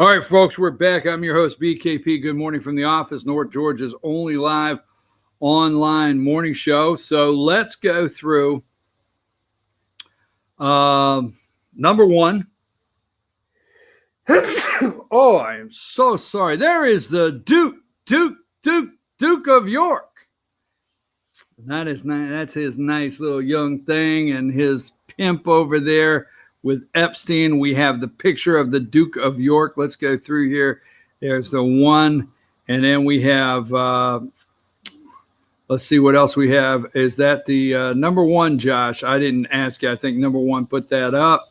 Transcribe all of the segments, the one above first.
All right, folks, we're back. I'm your host, BKP. Good morning from the office, North Georgia's only live online morning show. So let's go through number one. Oh, I am so sorry. There is the Duke of York. That is nice. That's his nice little young thing and his pimp over there with Epstein. We have the picture of the Duke of York. Let's go through here. There's the one, and then we have, let's see what else we have. Is that the number one, Josh? I didn't ask you. I think number one put that up.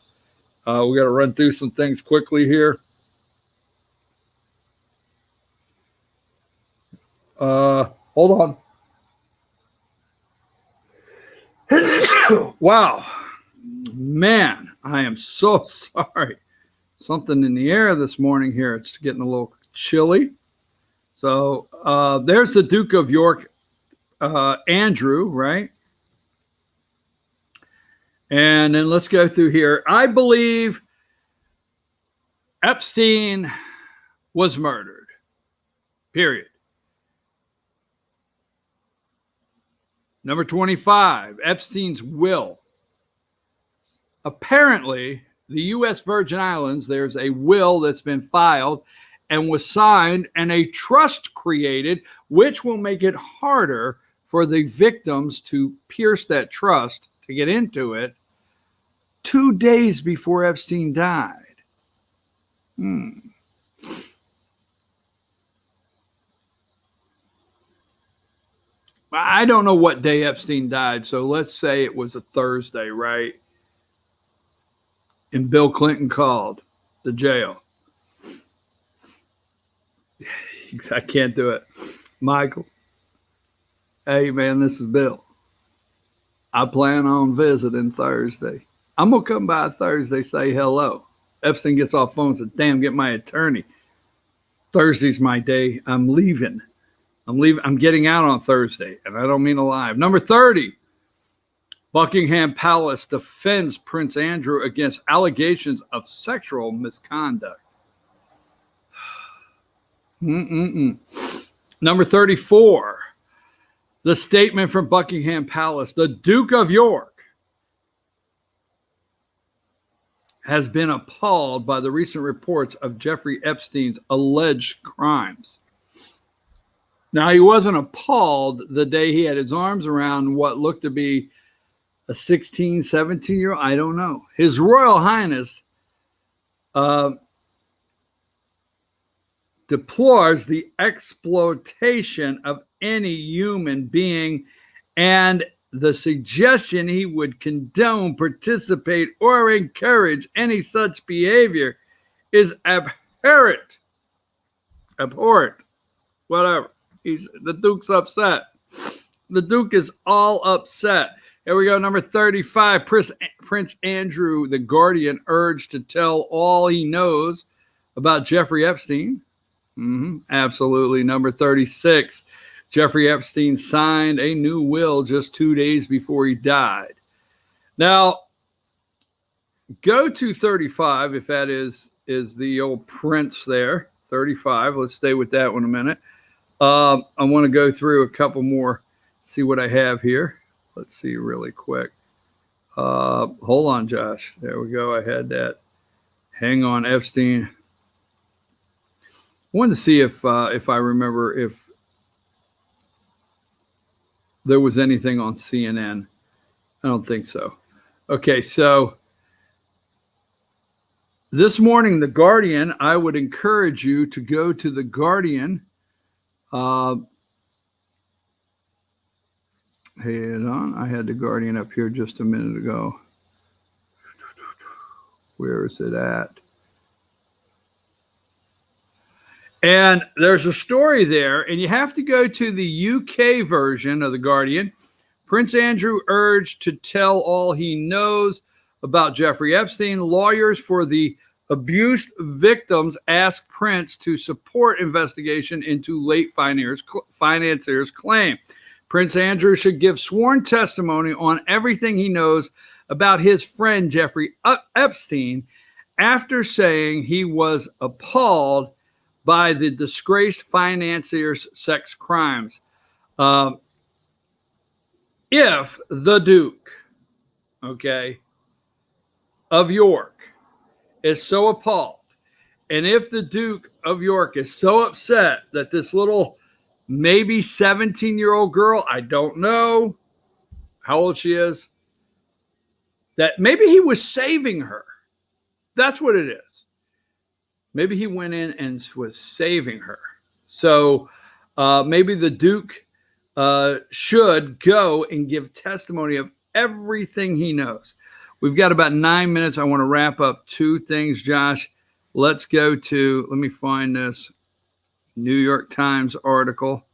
We got to run through some things quickly here. Hold on. Wow. Man, I am so sorry. Something in the air this morning here. It's getting a little chilly. So there's the Duke of York, Andrew, right? And then let's go through here. I believe Epstein was murdered. Period. Number 25, Epstein's will. Apparently, the U.S. Virgin Islands, there's a will that's been filed and was signed and a trust created, which will make it harder for the victims to pierce that trust, to get into it, 2 days before Epstein died. I don't know what day Epstein died, so let's say it was a Thursday, right? And Bill Clinton called the jail. I can't do it. Michael, hey, man, this is Bill. I plan on visiting Thursday. I'm going to come by Thursday, say hello. Epstein gets off phone and says, damn, get my attorney. Thursday's my day. I'm leaving. I'm getting out on Thursday, and I don't mean alive. Number 30, Buckingham Palace defends Prince Andrew against allegations of sexual misconduct. Number 34, the statement from Buckingham Palace. The Duke of York has been appalled by the recent reports of Jeffrey Epstein's alleged crimes. Now, he wasn't appalled the day he had his arms around what looked to be a 16, 17-year-old. I don't know. His Royal Highness deplores the exploitation of any human being and the suggestion he would condone, participate, or encourage any such behavior is abhorrent. Abhorrent. Whatever. The Duke's upset. The Duke is all upset. Here we go. Number 35. Prince Andrew, the Guardian, urged to tell all he knows about Jeffrey Epstein. Absolutely. Number 36. Jeffrey Epstein signed a new will just 2 days before he died. Now, go to 35, if that is the old prince there. 35. Let's stay with that one a minute. I want to go through a couple more, see what I have here. Let's see really quick. Hold on, Josh. There we go. I had that. Hang on, Epstein. I wanted to see if I remember if there was anything on CNN. I don't think so. Okay, so this morning, The Guardian, I would encourage you to go to The Guardian. Hold on. I had The Guardian up here just a minute ago. Where is it at? And there's a story there, and you have to go to the UK version of The Guardian. Prince Andrew urged to tell all he knows about Jeffrey Epstein. Lawyers for the abused victims asked Prince to support investigation into late financiers' claim. Prince Andrew should give sworn testimony on everything he knows about his friend Jeffrey Epstein after saying he was appalled by the disgraced financier's sex crimes. If the Duke, okay, of York is so appalled, and if the Duke of York is so upset that this little maybe 17-year-old girl, I don't know how old she is, that maybe he was saving her. That's what it is. Maybe he went in and was saving her. So maybe the Duke should go and give testimony of everything he knows. We've got about 9 minutes. I want to wrap up two things, Josh. Let's go to, let me find this New York Times article.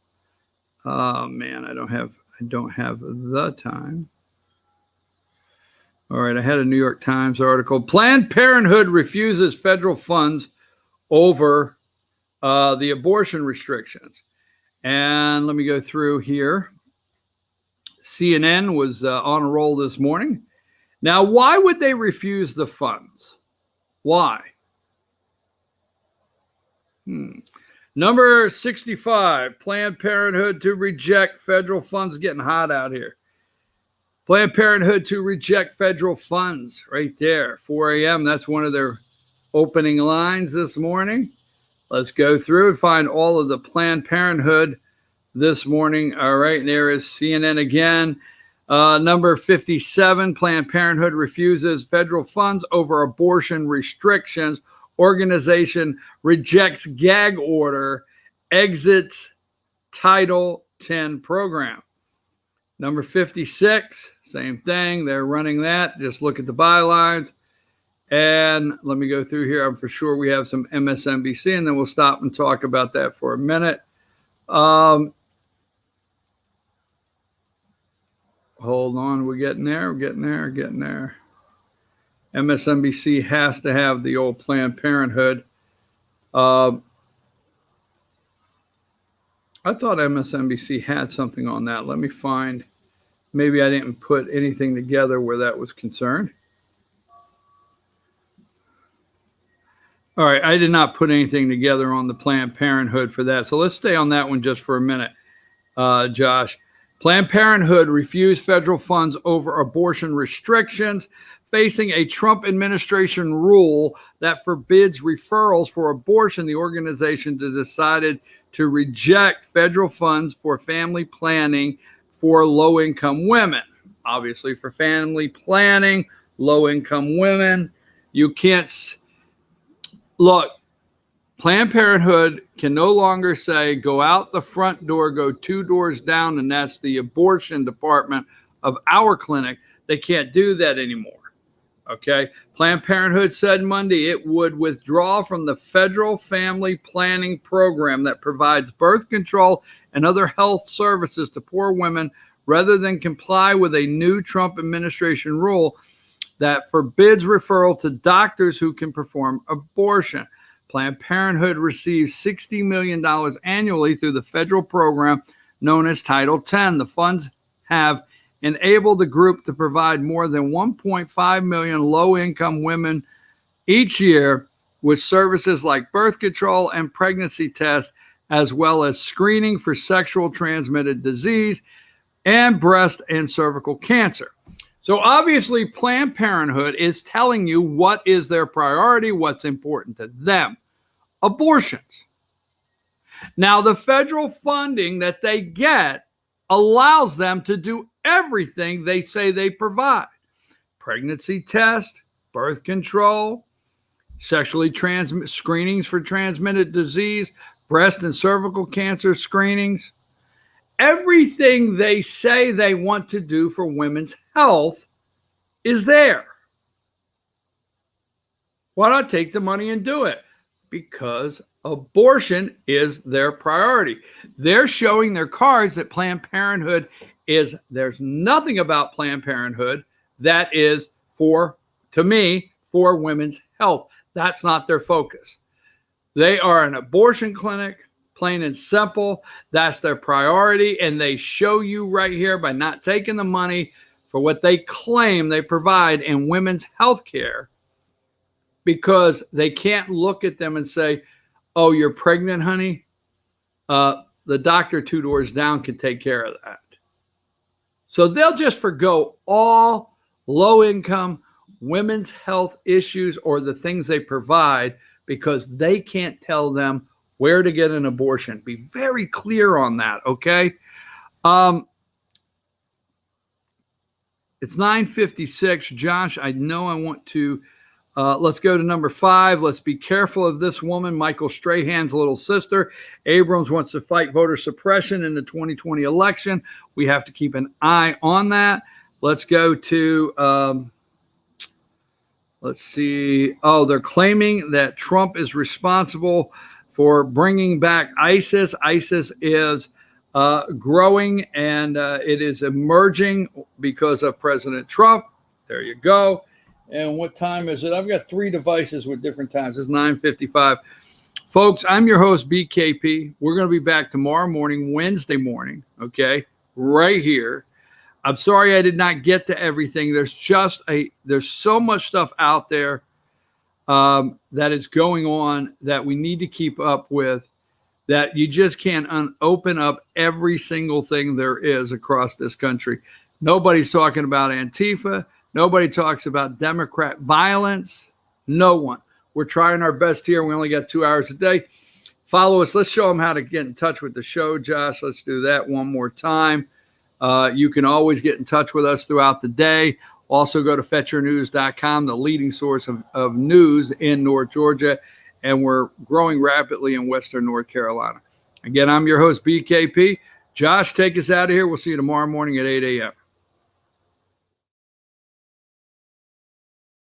Oh man, I don't have the time. All right, I had a New York Times article. Planned Parenthood refuses federal funds over the abortion restrictions. And let me go through here. CNN was on a roll this morning. Now, why would they refuse the funds? Why? Number 65, Planned Parenthood to reject federal funds. Getting hot out here. Planned Parenthood to reject federal funds right there, 4 a.m. That's one of their opening lines this morning. Let's go through and find all of the Planned Parenthood this morning. All right, and there is CNN again. Number 57, Planned Parenthood refuses federal funds over abortion restrictions. Organization rejects gag order, exits Title 10 program. Number 56, same thing. They're running that. Just look at the bylines. And let me go through here. I'm for sure we have some MSNBC, and then we'll stop and talk about that for a minute. Hold on. We're getting there. We're getting there. MSNBC has to have the old Planned Parenthood. I thought MSNBC had something on that. Let me find. Maybe I didn't put anything together where that was concerned. All right, I did not put anything together on the Planned Parenthood for that. So let's stay on that one just for a minute, Josh. Planned Parenthood refused federal funds over abortion restrictions, facing a Trump administration rule that forbids referrals for abortion. The organization decided to reject federal funds for family planning for low-income women. Obviously, for family planning, low-income women, you can't... Look, Planned Parenthood can no longer say, go out the front door, go 2 doors down, and that's the abortion department of our clinic. They can't do that anymore. Okay. Planned Parenthood said Monday it would withdraw from the federal family planning program that provides birth control and other health services to poor women rather than comply with a new Trump administration rule that forbids referral to doctors who can perform abortion. Planned Parenthood receives $60 million annually through the federal program known as Title 10. The funds have enabled the group to provide more than 1.5 million low-income women each year with services like birth control and pregnancy tests, as well as screening for sexual transmitted disease and breast and cervical cancer. So obviously, Planned Parenthood is telling you what is their priority, what's important to them. Abortions. Now, the federal funding that they get allows them to do everything they say they provide. Pregnancy test, birth control, screenings for transmitted disease, breast and cervical cancer screenings. Everything they say they want to do for women's health is there. Why not take the money and do it? Because abortion is their priority. They're showing their cards that Planned Parenthood is, there's nothing about Planned Parenthood that is for women's health. That's not their focus. They are an abortion clinic. Plain and simple, that's their priority, and they show you right here by not taking the money for what they claim they provide in women's health care, because they can't look at them and say, oh, you're pregnant, honey? The doctor 2 doors down can take care of that. So they'll just forgo all low-income women's health issues or the things they provide because they can't tell them where to get an abortion. Be very clear on that, okay? It's 9:56. Josh, I know I want to, let's go to number 5. Let's be careful of this woman, Michael Strahan's little sister. Abrams wants to fight voter suppression in the 2020 election. We have to keep an eye on that. Let's go to, let's see. Oh, they're claiming that Trump is responsible for bringing back ISIS. ISIS is growing and it is emerging because of President Trump. There you go. And what time is it? I've got 3 devices with different times. It's 9:55. Folks, I'm your host, BKP. We're going to be back tomorrow morning, Wednesday morning, okay, right here. I'm sorry I did not get to everything. There's so much stuff out there that is going on that we need to keep up with, that you just can't open up every single thing there is across this country. Nobody's talking about Antifa. Nobody talks about Democrat violence. No one. We're trying our best here. We only got 2 hours a day. Follow us. Let's show them how to get in touch with the show, Josh. Let's do that one more time. You can always get in touch with us throughout the day. Also go to fetchernews.com, the leading source of news in North Georgia. And we're growing rapidly in Western North Carolina. Again, I'm your host, BKP. Josh, take us out of here. We'll see you tomorrow morning at 8 a.m.